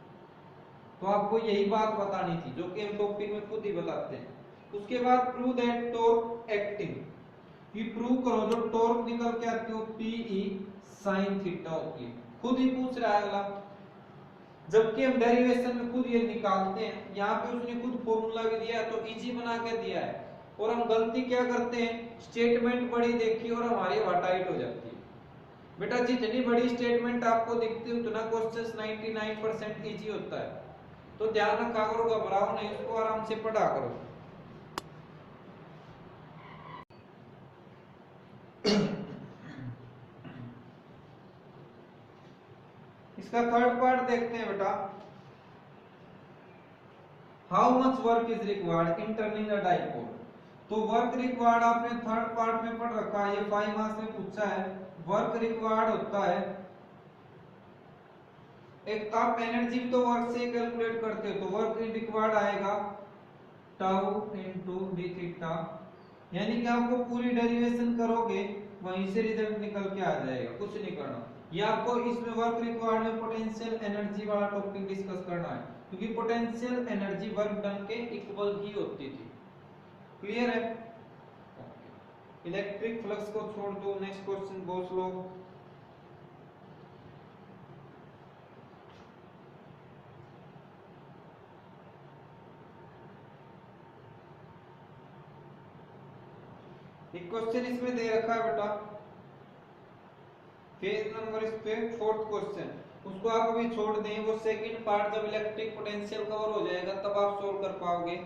तो आपको यही बात बतानी थी जो कि हम टॉपिक में खुद ही बताते हैं। उसके बाद प्रूव दैट टॉर्क एक्टिंग, ये प्रूव करो जो टॉर्क निकल के आती हो PE sin थीटा होती है, खुद ही पूछ रहा है अगला, जबकि हम डेरिवेशन में खुद ये निकालते हैं। यहाँ पे उसने खुद फॉर्मूला भी दिया है तो इजी बना के दिया है, और हम गलती क्या करते हैं, स्टेटमेंट बड़ी देखी और हमारी वाटाइट हो जाती है। बेटा जितनी बड़ी स्टेटमेंट आपको दिखती है उतना क्वेश्चन 99% इजी होता है, तो ध्यान रखा करो, घबराओ नहीं, उसको आराम से पढ़ा करो। इसका थर्ड पार्ट देखते हैं बेटा, how much work is required in turning a dipole. तो वर्क रिक्वायर्ड आपने थर्ड पार्ट में पढ़ रखा है, ये 5 मार्क्स में पूछा है। वर्क रिक्वायर्ड होता है, एक आप एनर्जी तो वर्क से कैलकुलेट करते हो, तो वर्क रिक्वायर्ड आएगा टाउ इनटू डी थीटा, यानी कि आपको पूरी डेरिवेशन करोगे वहीं से रिजल्ट निकल के आ जाएगा, कुछ नहीं करना। ये आपको इसमें वर्क रिक्वायर्ड में पोटेंशियल एनर्जी वाला टॉपिक डिस्कस करना है, क्योंकि पोटेंशियल एनर्जी वर्क डन के इक्वल ही होती थी। क्लियर है? इलेक्ट्रिक फ्लक्स को छोड़ दो, नेक्स्ट क्वेश्चन बहुत स्लो। एक क्वेश्चन इसमें दे रखा है बेटा, पेज नंबर इस पे 4th क्वेश्चन, उसको आप अभी छोड़ दें, वो सेकंड पार्ट जब इलेक्ट्रिक पोटेंशियल कवर हो जाएगा तब आप सोल्व कर पाओगे।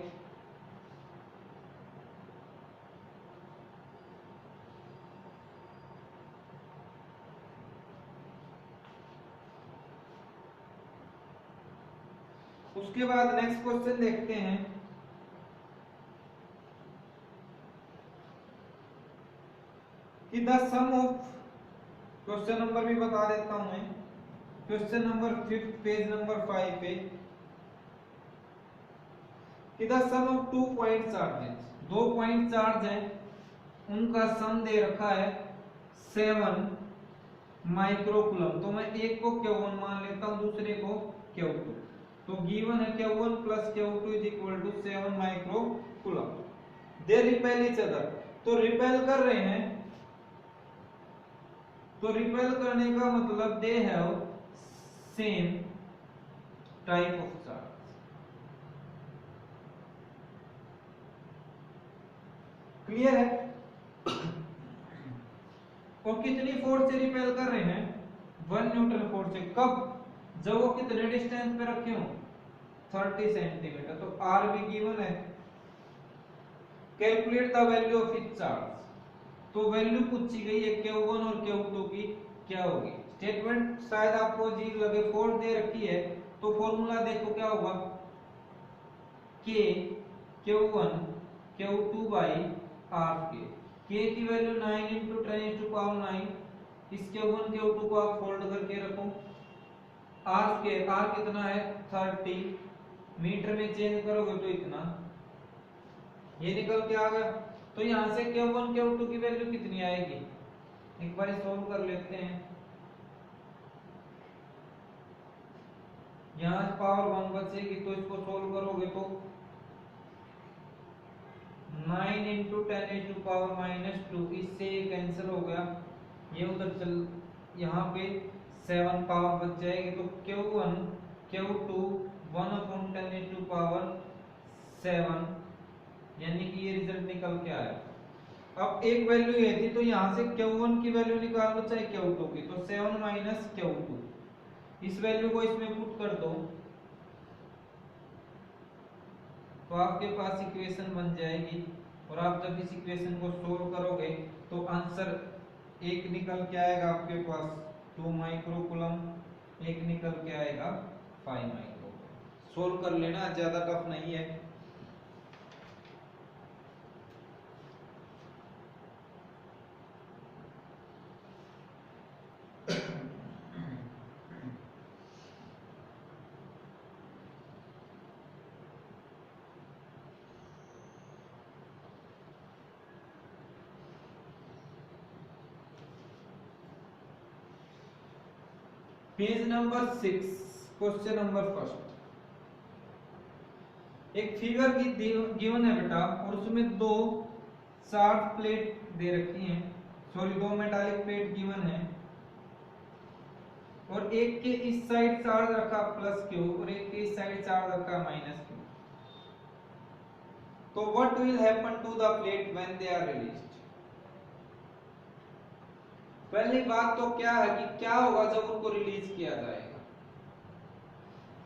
उसके बाद नेक्स्ट क्वेश्चन देखते हैं कि the sum of, question number भी बता देता हूं मैं, क्वेश्चन नंबर 5 पेज नंबर 5 पे, कि the sum of 2 point charges, 2 point charge हैं, उनका सम दे रखा है 7 माइक्रोकूलम। तो मैं एक को Q1 मान लेता हूं, दूसरे को Q2। तो गिवन है Q1 plus Q2 is equal to 7 microcoulomb. They repel each other, तो रिपेल कर रहे हैं, तो रिपेल करने का मतलब they have same type of charge. Clear है? और कितनी फोर्स से रिपेल कर रहे हैं? 1 न्यूटन फोर्स से। कब? जब वो कितने डिस्टेंस पे रखे हो? 30 सेंटीमीटर। तो आर भी गिवन है। Calculate the value of each charge, तो वैल्यू पूछी गई है Q1 और Q2 की, क्या होगी? स्टेटमेंट शायद आपको अजीब लगे, फोर्स दे रखी है तो फॉर्मूला देखो क्या होगा, K Q1 Q2 by R के। K की वैल्यू 9 इंटू 10⁻9, इस Q1 Q2 को आप फोल्ड करके रखो। R स्क्वायर, R कितना है? 30, मीटर में चेंज करोगे तो इतना, ये निकल के आ गया। तो यहां से Q1 Q2 की वैल्यू कितनी आएगी? एक बार सॉल्व कर लेते हैं। यहां पावर 1 बचेगी, तो इसको सोल्व करोगे तो 9 इंटू 10⁻², इससे ये कैंसिल हो गया, ये उधर चल, यहाँ पे 7 पावर बच जाएगी। तो Q1 Q2 1/10⁻7, यानी कि ये रिजल्ट निकल के आया। अब एक वैल्यू ये थी, तो यहाँ से Q1 की वैल्यू निकाल लो चाहे Q2 की, तो 7 माइनस Q2, इस वैल्यू को इसमें पुट कर दो, तो आपके पास इक्वेशन बन जाएगी। और आप जब इस इक्वेशन को सोल्व करोगे तो आंसर एक निकल के आएगा आपके पास 2 माइक्रोकूलम, एक निकल के आएगा 5 माइक्रोकूलम। सोल्व कर लेना, ज्यादा टफ नहीं है। पेज नंबर 6, क्वेश्चन नंबर 1, एक फिगर की गिवन है बेटा, और उसमें 2 शार्प प्लेट दे रखी हैं, सॉरी 2 मेटालिक प्लेट गिवन है, और एक के इस साइड चार्ज रखा +Q और एक के इस साइड चार्ज रखा -Q। तो what will happen to the plate when they are released? पहली बात तो क्या है कि क्या होगा जब उनको रिलीज किया जाएगा।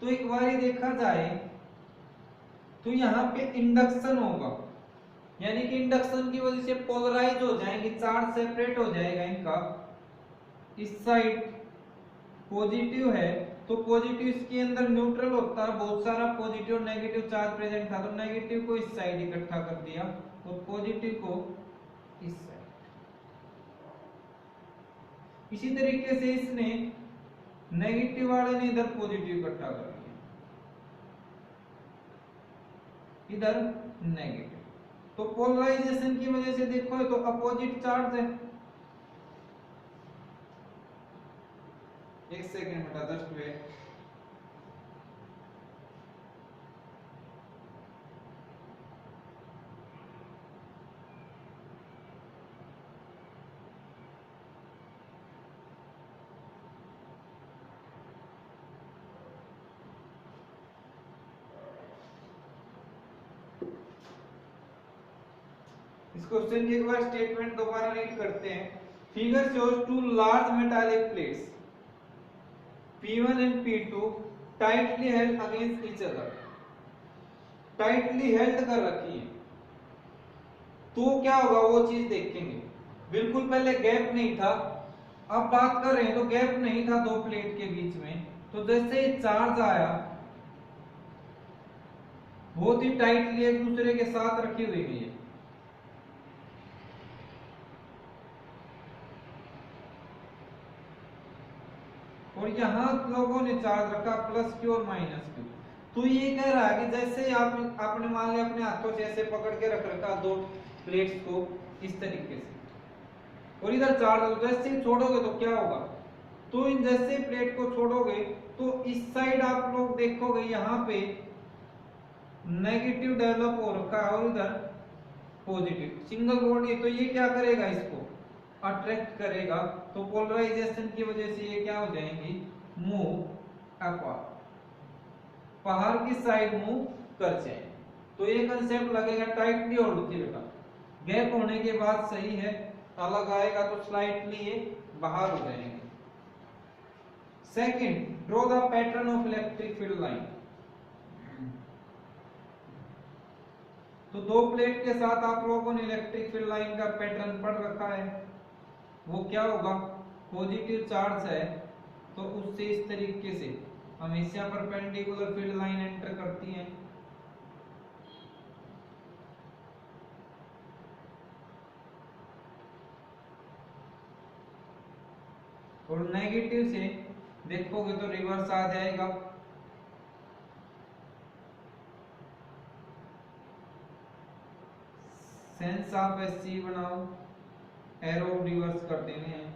तो एक बार ही देखा जाए तो यहाँ पे इंडक्शन होगा, यानी कि इंडक्शन की वजह से पोलराइज हो जाएंगे, चार्ज सेपरेट हो जाएगा इनका। इस साइड पॉजिटिव है तो पॉजिटिव इसके अंदर न्यूट्रल होता है, बहुत सारा पॉजिटिव और नेगेटिव चार्ज प्रेजेंट था, तो नेगेटिव को इस साइड इकट्ठा कर दिया और पॉजिटिव को इस साइड। इसी तरीके से इसने नेगेटिव वाले ने इधर पॉजिटिव इकट्ठा कर लिया, इधर नेगेटिव। तो पोलराइजेशन की वजह से देखो तो अपोजिट चार्ज है। एक सेकंड बेटा, जस्ट वेट। इस क्वेश्चन की एक बार स्टेटमेंट दोबारा रीड करते हैं। Figure shows two large metallic plates P1 and P2 tightly held against each other, tightly held कर रखी है, तो क्या होगा वो चीज देखेंगे। बिल्कुल पहले गैप नहीं था, अब बात कर रहे हैं तो गैप नहीं था दो प्लेट के बीच में, तो जैसे ही चार्ज आया बहुत ही टाइटली एक दूसरे के साथ रखी हुई है। और यहां लोगों ने चार्ज रखा प्लस क्यू और माइनस क्यू। तो ये कह रहा है कि जैसे आपने मान लिया अपने हाथों से ऐसे पकड़ के रख रखा दो प्लेट्स को इस तरीके से, और इधर चार्ज जैसे ही छोड़ोगे तो क्या होगा, तो इन जैसे प्लेट को छोड़ोगे तो इस साइड आप लोग देखोगे यहाँ पे नेगेटिव डेवलप हो रखा है और इधर पॉजिटिव सिंगल बॉन्ड है, तो ये क्या करेगा इसको अट्रैक्ट करेगा, तो पोलराइजेशन की वजह से ये क्या हो जाएंगी मूव अपार्ट, बाहर की साइड मूव कर जाए। तो ये कंसेप्ट लगेगा टाइटली होल्ड होती बेटा, गैप होने के बाद सही है, अलग आएगा तो स्लाइटली ये बाहर हो जाएंगे। Second, draw the pattern of electric field line. तो दो प्लेट के साथ आप लोगों ने इलेक्ट्रिक फील्ड लाइन का पैटर्न पढ़ रखा है, वो क्या होगा, पॉजिटिव चार्ज है तो उससे इस तरीके से हमेशा परपेंडिकुलर फील्ड लाइन एंटर करती है, और नेगेटिव से देखोगे तो रिवर्स आ जाएगा। सेंस ऑफ एससी बनाओ, एरो रिवर्स कर देने हैं,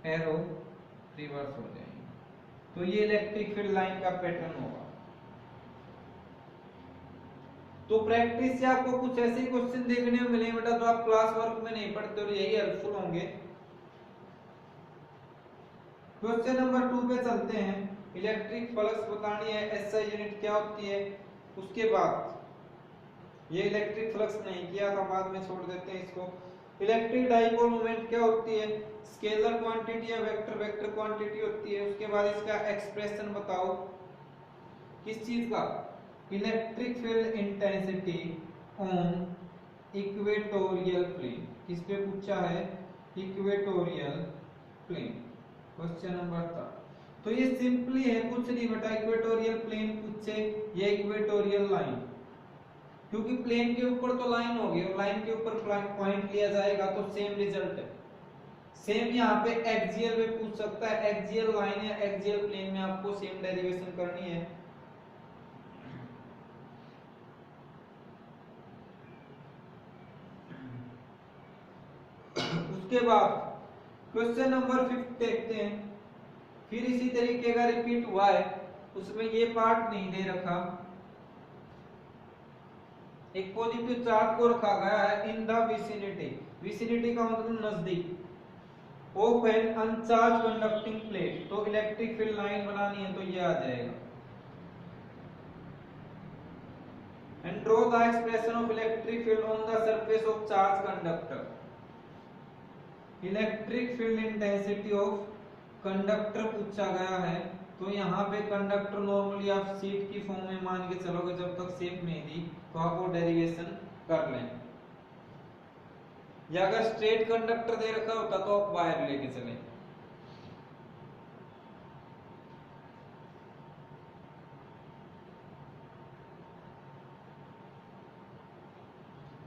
एरो रिवर्स हो जाएंगे, तो ये इलेक्ट्रिक फील्ड लाइन का पैटर्न होगा। तो प्रैक्टिस से आपको कुछ ऐसे क्वेश्चन देखने को मिले बेटा जो आप क्लास वर्क में नहीं पढ़ते और यही हेल्पफुल होंगे। क्वेश्चन नंबर 2 पे चलते हैं। इलेक्ट्रिक फ्लक्स बतानी है, एसआई यूनिट क्या होती है, उसके बाद ये इलेक्ट्रिक फ्लक्स नहीं किया था, बाद में छोड़ देते हैं इसको। इलेक्ट्रिक डाइपोल मोमेंट क्या होती है, स्केलर क्वांटिटी या वेक्टर क्वांटिटी होती है। उसके बाद इसका एक्सप्रेशन बताओ, किस चीज का, electric field intensity on equatorial plane. किस पे पूछा है, इक्वेटोरियल प्लेन, क्वेश्चन नंबर था। तो ये सिंपली है, कुछ नहीं बेटा, इक्वेटोरियल प्लेन पूछे, ये इक्वेटोरियल लाइन, क्योंकि प्लेन के ऊपर तो लाइन होगी और लाइन के ऊपर पॉइंट लिया जाएगा तो सेम रिजल्ट है। सेम यहाँ पे एक्सियल में पूछ सकता है, एक्सियल लाइन या एक्सियल प्लेन में आपको सेम डेरिवेशन करनी है। उसके बाद क्वेश्चन नंबर 5 देखते हैं, फिर इसी तरीके का रिपीट हुआ है, उसमें ये पार्ट नहीं दे रखा। एक पॉजिटिव चार्ज को रखा गया है इन द विसिनिटी, विसिनिटी का मतलब नजदीक, of an uncharged conducting plate, तो इलेक्ट्रिक फील्ड लाइन बनानी है तो ये आ जाएगा। And draw the expression of electric field on the surface of charged conductor. Electric field intensity of conductor पूछा गया है, तो यहाँ पे कंडक्टर नॉर्मली आप शीट की फॉर्म में मान के चलोगे, जब तक शेप नहीं दी तो आप वो डेरिवेशन कर लें, या अगर स्ट्रेट कंडक्टर दे रखा होता तो आप वायर लेके चले।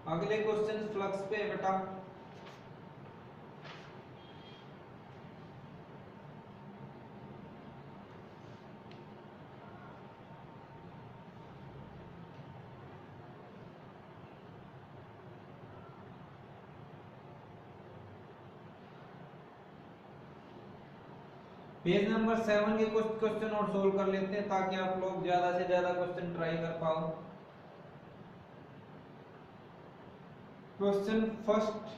अगले क्वेश्चन फ्लक्स पे है बेटा। पेज नंबर 7 के कुछ क्वेश्चन और सोल्व कर लेते हैं ताकि आप लोग ज्यादा से ज्यादा क्वेश्चन ट्राई कर पाओ। Question first,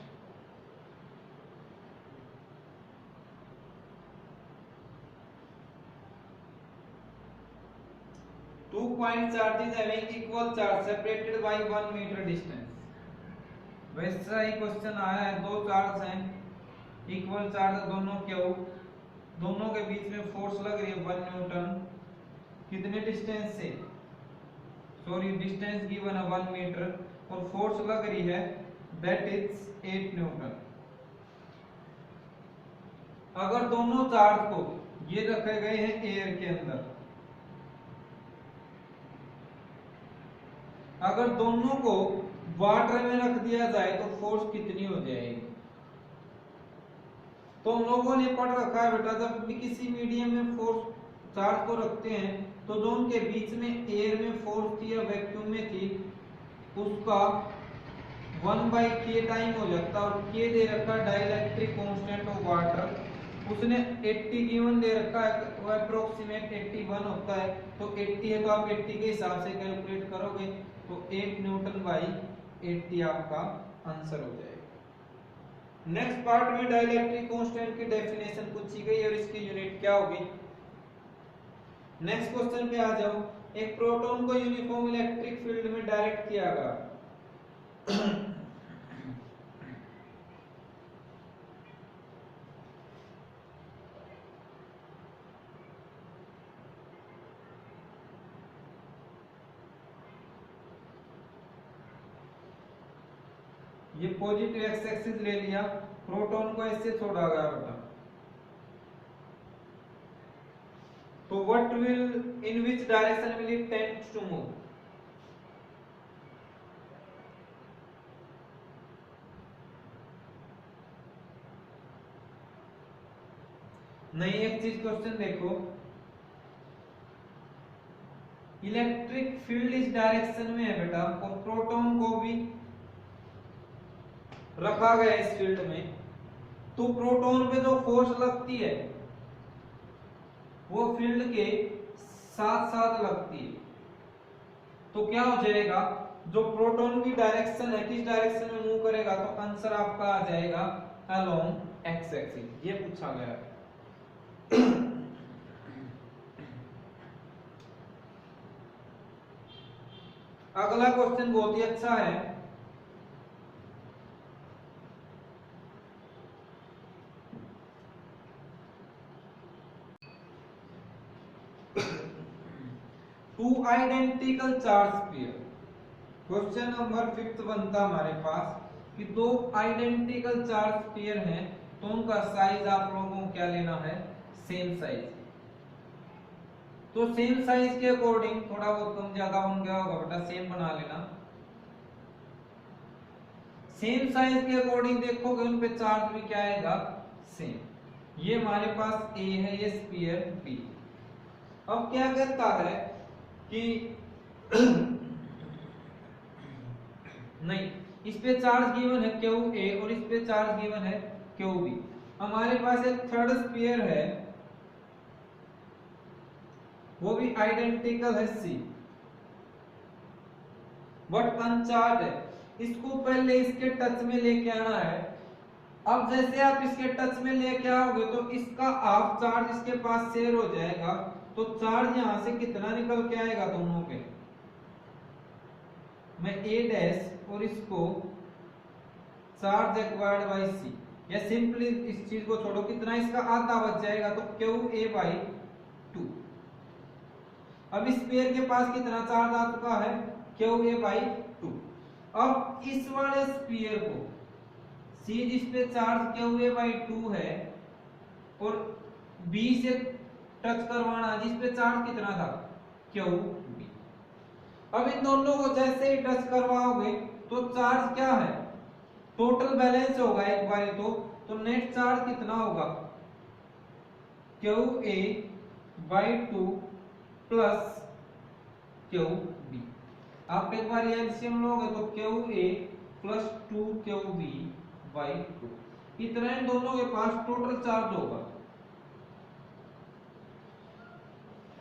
two point charges having equal charge separated by 1 meter distance। वैसा ही क्वेश्चन आया है, दो चार्ज हैं, इक्वल चार्ज दोनों क्यू, दोनों के बीच में फोर्स लग रही है 1 न्यूटन, कितने डिस्टेंस से, सॉरी डिस्टेंस गिवन है 1 मीटर और फोर्स लग रही है दैट इज 8 न्यूटन। अगर दोनों चार्ज को ये रखे गए हैं एयर के अंदर, अगर दोनों को वाटर में रख दिया जाए तो फोर्स कितनी हो जाएगी। तो हम लोगों ने पढ़ रखा है बेटा, जब भी किसी मीडियम में फोर्स चार्ज को रखते हैं तो जो उनके बीच में एयर में फोर्स थी या वैक्यूम में थी उसका 1/k टाइम हो जाता है। और k दे रखा डाइलेक्ट्रिक कांस्टेंट ऑफ वाटर, उसने 80 गिवन दे रखा है, वो अप्रोक्सीमेट 81 होता है, तो 80 है तो आप 80 के हिसाब से कैलकुलेट करोगे तो 8 न्यूटन बाई 80 आपका आंसर हो जाएगा। नेक्स्ट पार्ट में डाइलेक्ट्रिक कांस्टेंट की डेफिनेशन पूछी गई और इसकी यूनिट क्या होगी। नेक्स्ट क्वेश्चन पे आ जाओ। एक प्रोटॉन को यूनिफॉर्म इलेक्ट्रिक फील्ड में डायरेक्ट किया गया, ये पॉजिटिव एक्स एक्सिस ले लिया, प्रोटॉन को ऐसे छोड़ा गया बेटा, तो what will, in which direction will it tend to move. नहीं, एक चीज क्वेश्चन देखो, इलेक्ट्रिक फील्ड इस डायरेक्शन में है बेटा और प्रोटॉन को भी रखा गया इस फील्ड में, तो प्रोटॉन पे जो फोर्स लगती है वो फील्ड के साथ साथ लगती है, तो क्या हो जाएगा, जो प्रोटॉन की डायरेक्शन है किस डायरेक्शन में मूव करेगा, तो आंसर आपका आ जाएगा अलोंग एक्स एक्सिस। ये पूछा गया है। अगला क्वेश्चन बहुत ही अच्छा है। Two identical charge pair, question number 5 बनता हमारे पास कि दो आइडेंटिकल चार्ज पेयर हैं तो उनका साइज आप लोगों को क्या लेना है, सेम साइज। तो सेम साइज के अकॉर्डिंग थोड़ा बहुत कम ज्यादा बन गया होगा बेटा, सेम बना लेना। सेम साइज के अकॉर्डिंग देखोगे उन पे चार्ज भी क्या आएगा, सेम। ये हमारे पास ए है, ये स्फीयर बी। अब क्या कहता है कि नहीं, इस पे चार्ज गिवन है क्यू ए और इस पे चार्ज गिवन है क्यू बी। हमारे पास एक थर्ड स्फीयर है, वो भी आइडेंटिकल है सी, बट अनचार्ज है। इसको पहले इसके टच में लेके आना है। अब जैसे आप इसके टच में लेके आओगे तो इसका हाफ चार्ज इसके पास शेयर हो जाएगा, तो चार्ज यहां से कितना निकल के आएगा दोनों पे, मैं ए डैश और इसको चार्ज एक्वायर्ड बाई सी, या सिंपली इस चीज को छोड़ो, कितना इसका आधा बच जाएगा तो क्यू ए बाई 2। अब इस पेयर के पास कितना चार्ज आ चुका है, क्यू ए बाई 2। अब इस वाले स्फीयर को सी जिस पे चार्ज क्यू ए बाई 2 है और बी से टच करवाना जिस पे चार्ज कितना था, क्यू बी। अब इन दोनों को जैसे ही टच करवाओगे तो चार्ज क्या है, टोटल बैलेंस होगा एक बार तो नेट चार्ज कितना होगा, Q A by 2 plus Q B. आप एक बार एलसीएम लोगे तो Q A plus 2 Q B by 2, इतना इन दोनों के पास टोटल चार्ज होगा।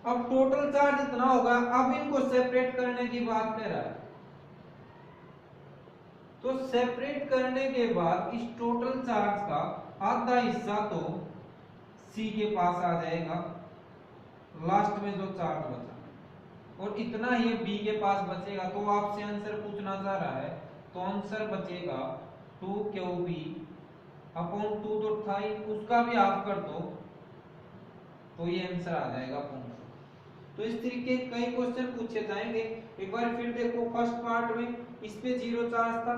अब टोटल चार्ज इतना होगा, अब इनको सेपरेट करने की बात कर रहा है, तो सेपरेट करने के बाद इस टोटल चार्ज का आधा हिस्सा तो सी के पास आ जाएगा, लास्ट में जो चार्ज बचा। और इतना ही बी के पास बचेगा, तो आपसे आंसर पूछना चाह रहा है, तो आंसर बचेगा 2qb अपॉन 2 तो था ही, उसका भी हाफ कर दो तो ये आंसर आ जाएगा 500। तो इस तरीके कई क्वेश्चन पूछे जाएंगे। एक बार फिर देखो, फर्स्ट पार्ट में इस पे 0 चार्ज था,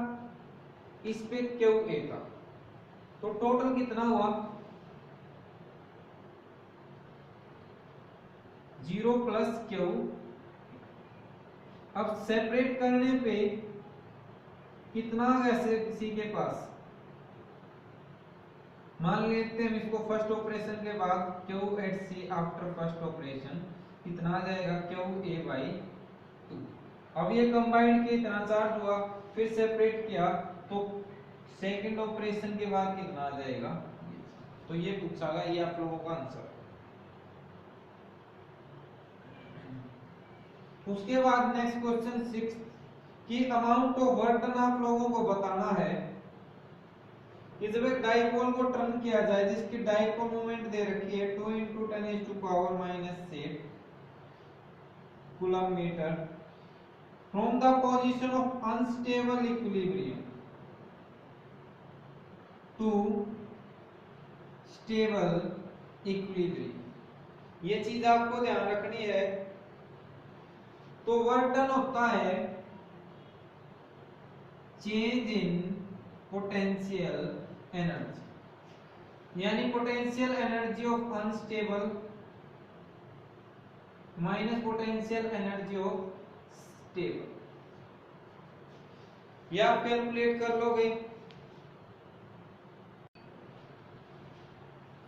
इस पे QA था, तो टोटल कितना हुआ 0 प्लस Q। अब सेपरेट करने पे कितना ऐसे सी के पास, मान लेते हैं हम इसको फर्स्ट ऑपरेशन के बाद Q एट सी आफ्टर फर्स्ट ऑपरेशन कितना आ जाएगा QA बाई 2। अब ये कंबाइंड के इतना चार्ज हुआ, फिर सेपरेट किया तो सेकंड ऑपरेशन के बाद कितना आ जाएगा, तो ये पूछा गया, ये आप लोगों का आंसर। उसके बाद नेक्स्ट क्वेश्चन 6 की अमाउंट ऑफ वर्क डन आप लोगों को बताना है कि जब एक डाइपोल को टर्न किया जाए जिसकी डाइपोल मोमेंट दे रखी है 2 × 10⁻⁷ coulomb metre from the position of unstable equilibrium to stable equilibrium, ये चीज आपको ध्यान रखनी है। तो वर्क डन होता है चेंज इन पोटेंशियल एनर्जी, यानी potential energy of unstable minus potential energy of stable, या आप कैलकुलेट कर लोगे।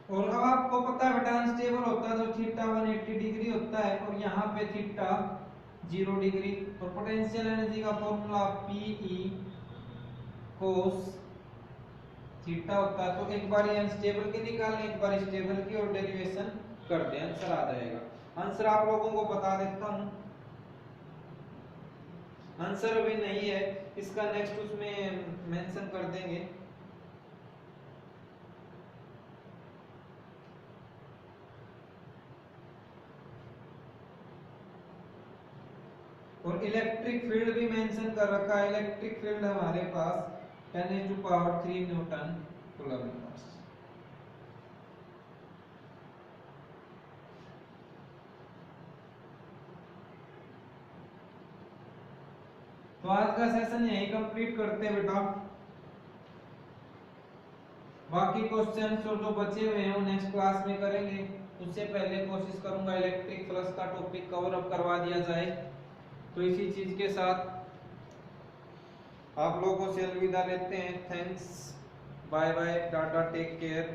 और अब आपको पता है बेटा अनस्टेबल होता है तो थीटा 180 डिग्री होता है और यहाँ पे थीटा 0 डिग्री, और पोटेंशियल एनर्जी का फॉर्मूला PE cos थीटा होता है। तो एक बार ये अनस्टेबल की निकालने, एक बार स्टेबल की, और डेरिवेशन कर दें, आंसर आ जाएगा। आंसर आप लोगों को बता देता हूं, आंसर अभी नहीं है, इसका नेक्स्ट उसमें मेंशन कर देंगे। और इलेक्ट्रिक फील्ड भी मेंशन कर रखा है, इलेक्ट्रिक फील्ड हमारे पास 10⁻³ न्यूटन कूलम इनवर्स। तो आज का सेशन यही कंप्लीट करते हैं बेटा, बाकी क्वेश्चंस और जो बचे हुए हैं वो नेक्स्ट क्लास में करेंगे। उससे पहले कोशिश करूंगा इलेक्ट्रिक फ्लक्स का टॉपिक कवर अप करवा दिया जाए। तो इसी चीज के साथ आप लोगों से अलविदा लेते हैं। थैंक्स, बाय बाय, टाटा, टेक केयर।